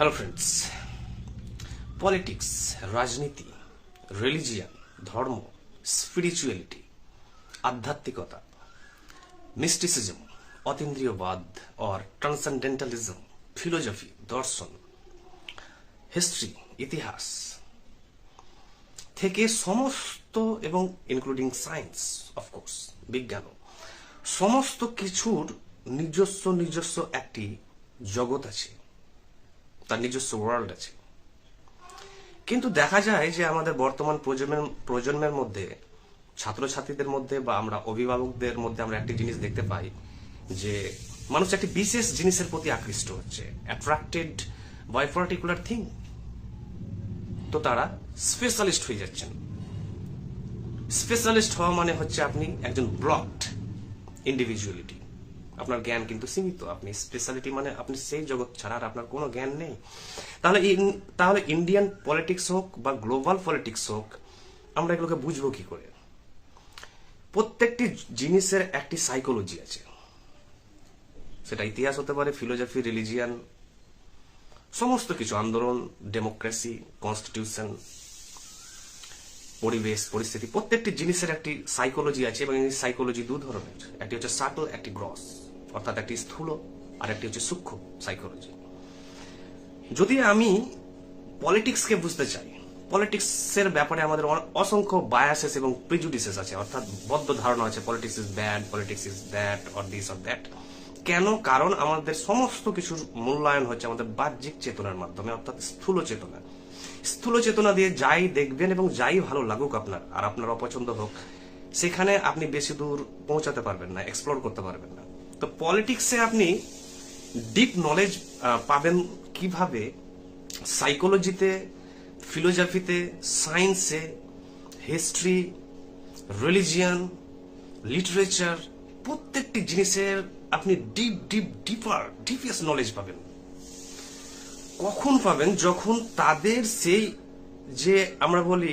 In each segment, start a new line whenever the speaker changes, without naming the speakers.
Hello friends, politics, রাজনীতি, religion, ধর্ম, spirituality, আধ্যাত্মিকতা, মিস্টিসিজম, অতীন্দ্রিয়বাদ অর ট্রান্সেন্ডেন্টালিজম, ফিলোসফি, দর্শন, হিস্ট্রি, ইতিহাস থেকে সমস্ত এবং ইনক্লুডিং সায়েন্স, অফকোর্স বিজ্ঞান, সমস্ত কিছুর নিজস্ব একটি জগৎ আছে, তার নিজস্ব ওয়ার্ল্ড আছে। কিন্তু দেখা যায় যে আমাদের বর্তমান প্রজন্মের মধ্যে, ছাত্রছাত্রীদের মধ্যে বা আমরা অভিভাবকদের মধ্যে আমরা একটি জিনিস দেখতে পাই যে মানুষ একটি বিশেষ জিনিসের প্রতি আকৃষ্ট হচ্ছে, অ্যাট্রাক্টেড বাই পার্টিকুলার থিং। তো তারা স্পেশালিস্ট হয়ে যাচ্ছেন। স্পেশালিস্ট হওয়া মানে হচ্ছে আপনি একজন ব্লকড ইন্ডিভিজুয়ালিটি, আপনার জ্ঞান কিন্তু সীমিত। আপনি স্পেশালিটি মানে আপনি সেই জগৎ ছাড়া আর আপনার কোনো জ্ঞান নেই। তাহলে ইন্ডিয়ান পলিটিক্স হোক বা গ্লোবাল পলিটিক্স হোক, আমরা এগুলোকে বুঝবো কি করে? প্রত্যেকটি জিনিসের একটি সাইকোলজি আছে, সেটা ইতিহাস হতে পারে, ফিলোসফি, রিলিজিয়ান, সমস্ত কিছু, আন্দোলন, ডেমোক্রেসি, কনস্টিটিউশন, পরিবেশ, পরিস্থিতি, প্রত্যেকটি জিনিসের একটি সাইকোলজি আছে। এবং এই সাইকোলজি দু ধরনের, একটি হচ্ছে সাটল, একটি গ্রস, অর্থাৎ একটি স্থূল আর একটি হচ্ছে সূক্ষ্ম সাইকোলজি। যদি আমি পলিটিক্সকে বুঝতে চাই, পলিটিক্সের ব্যাপারে আমাদের অসংখ্য বায়াসেস এবং প্রিজুডিসেস আছে, অর্থাৎ বদ্ধ ধারণা আছে, politics is bad, politics is that or this or that. কেন? কারণ আমাদের সমস্ত কিছুর মূল্যায়ন হচ্ছে আমাদের বাহ্যিক চেতনার মাধ্যমে, অর্থাৎ স্থূল চেতনা। স্থূল চেতনা দিয়ে যাই দেখবেন এবং যাই ভালো লাগুক আপনার আর আপনার অপছন্দ হোক, সেখানে আপনি বেশি দূর পৌঁছাতে পারবেন না, এক্সপ্লোর করতে পারবেন না। তো পলিটিক্সে আপনি ডিপ নলেজ পাবেন কিভাবে? সাইকোলজিতে, ফিলোসফিতে, সায়েন্সে, হিস্ট্রি, রিলিজিয়ান, লিটারেচার, প্রত্যেকটি জিনিসের আপনি ডিপেস্ট নলেজ পাবেন। কখন পাবেন? যখন তাদের সেই যে আমরা বলি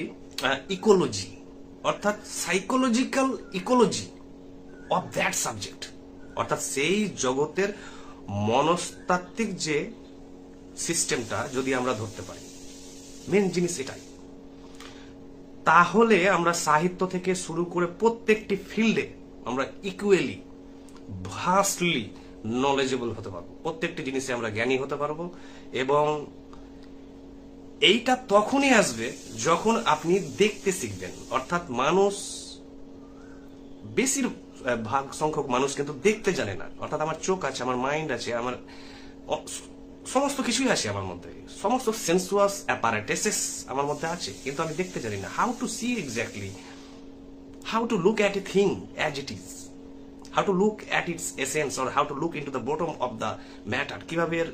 ইকোলজি, অর্থাৎ psychological ecology of that subject, অর্থাৎ সেই জগতের মনস্তাত্ত্বিক যে সিস্টেমটা যদি আমরা ধরতে পারি, মেন জিনিস এটাই। তাহলে আমরা সাহিত্য থেকে শুরু করে প্রত্যেকটি ফিল্ডে আমরা ইকুয়ালি ভাস্টলি নলেজেবল হতে পারবো, প্রত্যেকটি জিনিসে আমরা জ্ঞানী হতে পারবো। এবং এইটা তখনই আসবে যখন আপনি দেখতে শিখবেন। অর্থাৎ মানুষ, বেশিরভাগ সংখ্যক মানুষ কিন্তু দেখতে জানে না। অর্থাৎ আমার চোখ আছে, আমার মাইন্ড আছে, আমার সমস্ত কিছুই আছে আমার মধ্যে, সমস্ত সেন্সুয়াস অ্যাপারেটাসেস আমার মধ্যে আছে, কিন্তু আমি দেখতে জানি না। How to see exactly, how to look at a thing as it is, how to look at its essence or how to look into the bottom of the matter, কিভাবে এর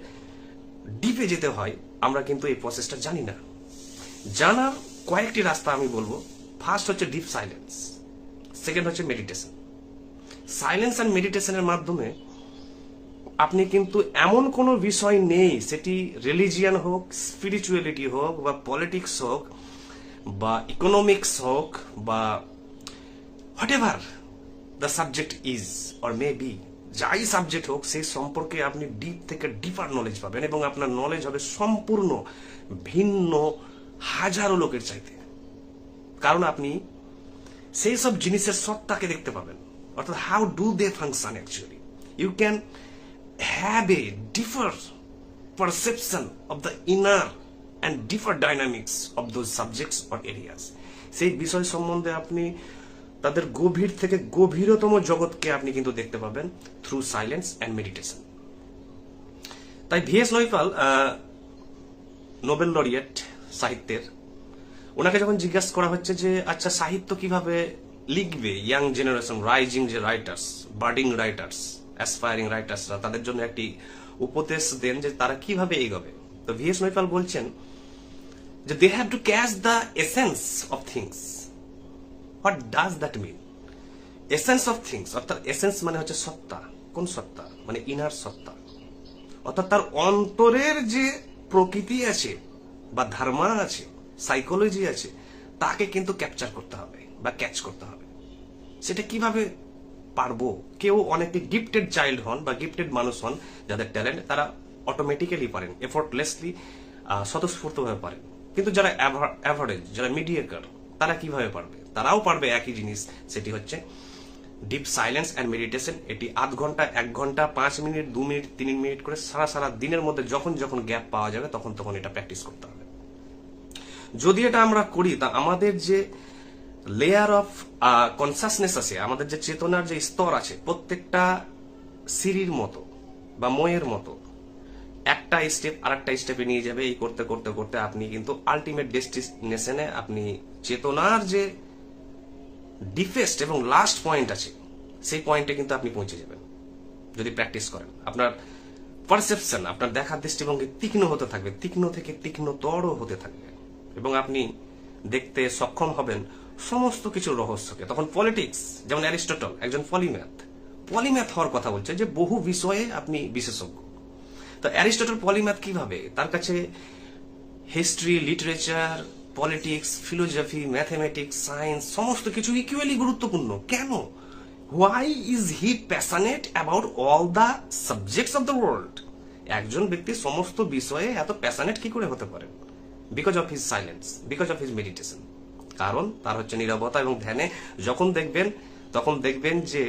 ডিপে যেতে হয়, আমরা কিন্তু এই প্রসেসটা জানি না। জানার কয়েকটি রাস্তা আমি বলবো। ফার্স্ট হচ্ছে ডিপ সাইলেন্স, সেকেন্ড হচ্ছে মেডিটেশন। সাইলেন্স অ্যান্ড মেডিটেশনের মাধ্যমে আপনি কিন্তু এমন কোনো বিষয় নেই, সেটি রিলিজিয়ান হোক, স্পিরিচুয়ালিটি হোক, বা পলিটিক্স হোক, বা ইকোনমিক্স হোক, বা what ever the subject is or may be, যাই সাবজেক্ট হোক, সেই সম্পর্কে আপনি ডিপ থেকে ডিপার নলেজ পাবেন এবং আপনার নলেজ হবে সম্পূর্ণ ভিন্ন হাজারো লোকের চাইতে। কারণ আপনি সেই সব জিনিসের সত্তাকে দেখতে পাবেন, অর্থাৎ how do they function actually. You can have a differ perception of the inner and differ dynamics of those subjects or areas. সেই বিষয় সম্বন্ধে আপনি তাদের গভীর থেকে গভীরতম জগৎকে আপনি কিন্তু দেখতে পাবেন থ্রু সাইলেন্স অ্যান্ড মেডিটেশন। তাই ভিএস নৈপাল, নোবেল লরিয়েট সাহিত্যের, ওনাকে যখন জিজ্ঞাসা করা হচ্ছে যে আচ্ছা সাহিত্য কিভাবে লিখবে ইয়াং জেনারেশন, রাইজিং যে রাইটার্স, বার্ডিং রাইটার্স, অ্যাসপায়ারিং রাইটার্সরা, তাদের জন্য একটি উপদেশ দেন যে তারা কিভাবে এগোবে। তো ভিএস নৈপাল বলছেন যে they have to catch the essence of things. What does that mean? Essence of things, অর্থাৎ এসেন্স মানে হচ্ছে সত্তা। কোন সত্তা? মানে ইনার সত্তা, অর্থাৎ তার অন্তরের যে প্রকৃতি আছে বা ধর্মা আছে, সাইকোলজি আছে, তাকে কিন্তু ক্যাপচার করতে হবে বা ক্যাচ করতে হবে। সেটা কিভাবে পারবো? কেউ অনেকে গিফটেড চাইল্ড হন বা গিফটেড মানুষ হন, যাদের ট্যালেন্ট, তারা অটোমেটিক্যালি পারেন, এফোর্টলেসলি, স্বতঃস্ফূর্তভাবে পারেন। কিন্তু যারা অ্যাভারেজ, যারা মিডিয়েকার, তারা কিভাবে পারবে? তারাও পারবে একই জিনিস, সেটি হচ্ছে ডিপ সাইলেন্স অ্যান্ড মেডিটেশন। এটি আধ ঘন্টা, 1 ঘন্টা, 5 মিনিট, 2 মিনিট, 3 মিনিট করে সারা দিনের মধ্যে যখন যখন গ্যাপ পাওয়া যাবে তখন এটা প্র্যাকটিস করতে হবে। যদি এটা আমরা করি, তা আমাদের যে লেয়ার অফ কনসাসনেস আছে, আমাদের যে চেতনার যে স্তর আছে, প্রত্যেকটা সিঁড়ির মতো বা ময়ের মতো একটা স্টেপ আর একটা স্টেপে নিয়ে যাবে। এই করতে করতে করতে আপনি কিন্তু আলটিমেট ডেস্টিনেশনে, আপনি চেতনার যে ডিফেস্ট এবং লাস্ট পয়েন্ট আছে, সেই পয়েন্টে কিন্তু আপনি পৌঁছে যাবেন যদি প্র্যাকটিস করেন। আপনার পারসেপশন, আপনার দেখার দৃষ্টিভঙ্গি তীক্ষ্ণ হতে থাকবে, তীক্ষ্ণ থেকে তীক্ষ্ণতর হতে থাকবে, এবং আপনি দেখতে সক্ষম হবেন সমস্ত কিছুর রহস্যকে। তখন পলিটিক্স, যেমন অ্যারিস্টটল একজন পলিম্যাথ হওয়ার কথা বলছে, যে বহু বিষয়ে আপনি বিশেষজ্ঞ। তো অ্যারিস্টটল পলিম্যাথ কিভাবে? তার কাছে history, literature, politics, philosophy, mathematics, science সমস্ত কিছু ইকুয়ালি গুরুত্বপূর্ণ। কেন? Why is he passionate about all the subjects of the world? একজন ব্যক্তি সমস্ত বিষয়ে এত প্যাশনেট কি করে হতে পারে? Because of his silence, because of his meditation. কারণ তার হচ্ছে নীরবতা এবং ধ্যানে যখন দেখবেন, তখন দেখবেন যে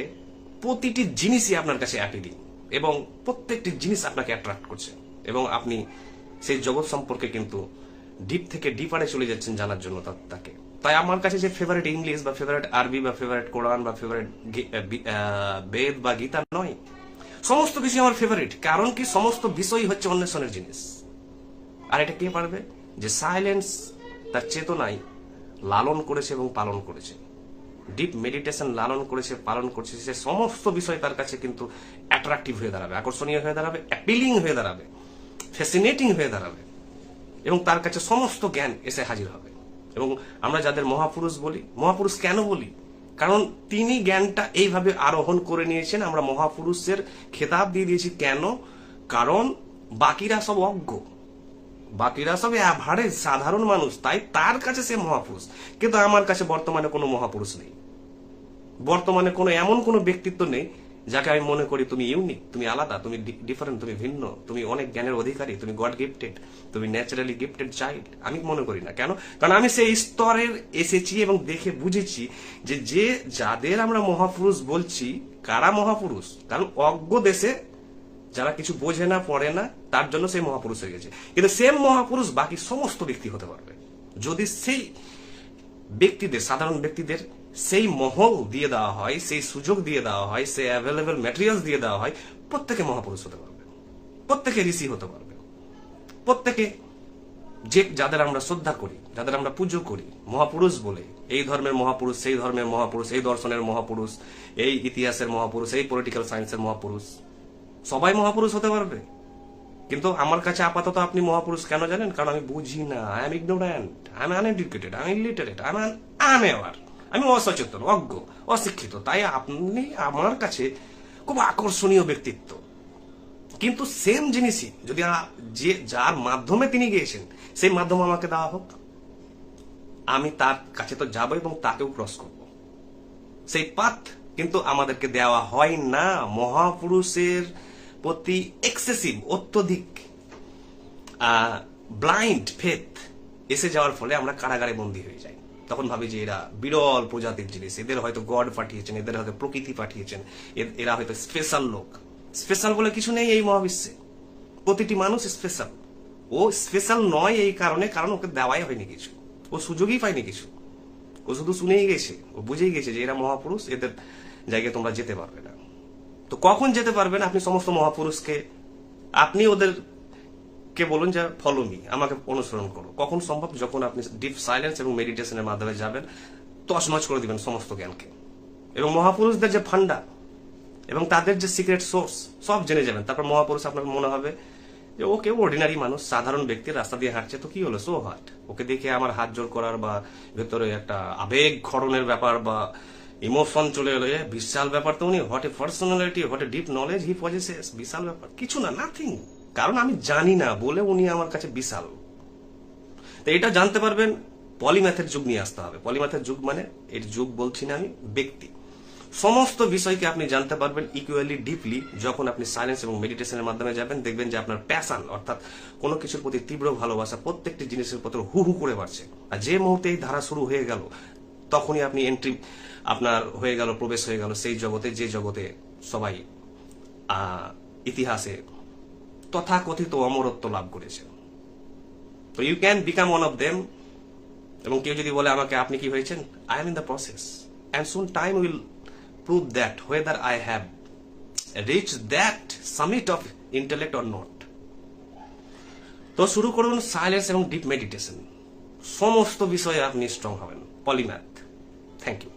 প্রতিটি জিনিসই আপনার কাছে অ্যাপিলিং, এবং প্রত্যেকটি জিনিস আপনাকে অ্যাট্রাক্ট করছে, এবং আপনি সেই জগৎ সম্পর্কে কিন্তু ডিপ থেকে ডিপারে চলে যাচ্ছেন জানার জন্য তাকে। তাই আমার কাছে যে ফেভারিট ইংলিশ বা ফেভারিট আরবি বা ফেভারিট কোরআন বা ফেভারিট বেদ বা গীতা নয়, সমস্ত কিছু আমার ফেভারিট। কারণ কি? সমস্ত বিষয়ই হচ্ছে অন্বেষণের জিনিস। আর এটা কে পারবে? যে সাইলেন্স তার চেতনায় লালন করেছে এবং পালন করেছে, ডিপ মেডিটেশন লালন করেছে, পালন করছে, সে সমস্ত বিষয় তার কাছে কিন্তু অ্যাট্রাকটিভ হয়ে দাঁড়াবে, আকর্ষণীয় হয়ে দাঁড়াবে, অ্যাপিলিং হয়ে দাঁড়াবে, ফ্যাসিনেটিং হয়ে দাঁড়াবে, এবং তার কাছে সমস্ত জ্ঞান এসে হাজির হবে। এবং আমরা যাদের মহাপুরুষ বলি, মহাপুরুষ কেন বলি? কারণ তিনি জ্ঞানটা এইভাবে আরোহণ করে নিয়েছেন। আমরা মহাপুরুষের খেতাব দিয়ে দিয়েছি কেন? কারণ বাকিরা সব অজ্ঞ, বাকিরা সব অ্যাভারেজ সাধারণ মানুষ, তাই তার কাছে সে মহাপুরুষ। কিন্তু আমার কাছে বর্তমানে কোনো মহাপুরুষ নেই, বর্তমানে কোনো এমন কোনো ব্যক্তিত্ব নেই যাকে আমি মনে করি তুমি ইউনিক, তুমি আলাদা, তুমি ডিফারেন্ট, তুমি ভিন্ন, তুমি অনেক জ্ঞানের অধিকারী, তুমি গড গিফটেড, তুমি ন্যাচারালি গিফটেড চাইল্ড। আমি মনে করি না। কেন? কারণ আমি সেই স্তরের এসেছি এবং দেখে বুঝেছি যে যাদের আমরা মহাপুরুষ বলছি, কারা মহাপুরুষ? কারণ অজ্ঞ দেশে যারা কিছু বোঝে না, পড়ে না, তার জন্য সেই মহাপুরুষ হয়ে গেছে। কিন্তু সেম মহাপুরুষ বাকি সমস্ত ব্যক্তি হতে পারবে যদি সেই ব্যক্তিদের, সাধারণ ব্যক্তিদের সেই মহল দিয়ে দেওয়া হয়, সেই সুযোগ দিয়ে দেওয়া হয়, সেই অ্যাভেলেবেল ম্যাটেরিয়ালস দিয়ে দেওয়া হয়। প্রত্যেকে মহাপুরুষ হতে পারবে, প্রত্যেকে ঋষি হতে পারবে, প্রত্যেকে যাদের আমরা শ্রদ্ধা করি, যাদের আমরা পুজো করি মহাপুরুষ বলে, এই ধর্মের মহাপুরুষ, সেই ধর্মের মহাপুরুষ, এই দর্শনের মহাপুরুষ, এই ইতিহাসের মহাপুরুষ, এই পলিটিক্যাল সায়েন্সের মহাপুরুষ, সবাই মহাপুরুষ হতে পারবে। কিন্তু আমার কাছে আপাতত আপনি মহাপুরুষ কেন জানেন? কারণ আমি বুঝি না, I am ignorant, I am uneducated, I am illiterate, I am unaware, আমি অসচেতন, অজ্ঞ, অশিক্ষিত। তাই আপনি আমার কাছে খুব আকর্ষণীয় ব্যক্তিত্ব। কিন্তু সেম জিনিসই যদি যার মাধ্যমে তিনি গিয়েছেন, সেই মাধ্যম আমাকে দেওয়া হোক, আমি তার কাছে তো যাবো এবং তাকেও ক্রস করব। সেই পাথ কিন্তু আমাদেরকে দেওয়া হয় না। মহাপুরুষের প্রতি এক্সেসিভ, অত্যধিক ব্লাইন্ড ফেথ এসে যাওয়ার ফলে আমরা কারাগারে বন্দী হয়ে যাই। তখন ভাবি যে এরা বিরল প্রজাতির জিনিস, এদের হয়তো গড পাঠিয়েছেন, এদের হয়তো প্রকৃতি পাঠিয়েছেন, এরা হয়তো স্পেশাল লোক। স্পেশাল বলে কিছু নেই এই মহাবিশ্বে, প্রতিটি মানুষ স্পেশাল। ও স্পেশাল নয় এই কারণে, কারণ ওকে দেওয়াই হয়নি কিছু, ও সুযোগই পায়নি কিছু, ও শুধু শুনেই গেছে, ও বুঝেই গেছে যে এরা মহাপুরুষ, এদের জায়গায় তোমরা যেতে পারবে না। তো কখন যেতে পারবেন? আপনি সমস্ত মহাপুরুষকে, আপনি ওদেরকে বলুন যে ফলো মি, আমাকে অনুসরণ করো। কখন সম্ভব? যখন আপনি ডিপ সাইলেন্স এবং মেডিটেশনের মাধ্যমে যাবেন, তছনছ করে দিবেন সমস্ত জ্ঞানকে, এবং মহাপুরুষদের যে ফান্ডা এবং তাদের যে সিক্রেট সোর্স সব জেনে যাবেন। তারপর মহাপুরুষ আপনার মনে হবে যে ওকে অর্ডিনারি মানুষ, সাধারণ ব্যক্তি, রাস্তা দিয়ে হাঁটছে, তো কি হলো, সো হাট। ওকে দেখে আমার হাত জোর করার বা ভেতরে একটা আবেগ খরণের ব্যাপার বা ইমোশন চলে এলো, বিশাল ব্যাপার তো উনি, what a personality, what a deep knowledge he possesses, বিশাল ব্যাপার কিছু না, নাথিং। কারণ আমি জানি না বলে উনি আমার কাছে বিশাল। তো এটা জানতে পারবেন, পলিম্যাথের যুগ নিয়ে আসতে হবে। পলিম্যাথের যুগ মানে, এর যুগ বলছি না আমি, ব্যক্তি। সমস্ত বিষয়কে আপনি জানতে পারবেন ইকুয়ালি ডিপলি যখন আপনি সাইলেন্স এবং মেডিটেশনের মাধ্যমে যাবেন। দেখবেন যে আপনার প্যাশন অর্থাৎ কোনো কিছুর প্রতি তীব্র ভালোবাসা প্রত্যেকটি জিনিসের প্রতি হু হু করে বাড়ছে। আর যে মুহূর্তে এই ধারা শুরু হয়ে গেল তখনই আপনি এন্ট্রি আপনার হয়ে গেল, প্রবেশ হয়ে গেল সেই জগতে যে জগতে সবাই ইতিহাসে তথাকথিত অমরত্ব লাভ করেছে। তো you can become one of them. এবং কেউ যদি বলে আমাকে আপনি কি হয়েছেন, I am in the process and soon time will prove that whether I have reached that summit of intellect or not. তো শুরু করুন সাইলেন্স এবং ডিপ মেডিটেশন। সমস্ত বিষয়ে আপনি স্ট্রং হবেন। পলিম্যাথ। Thank you.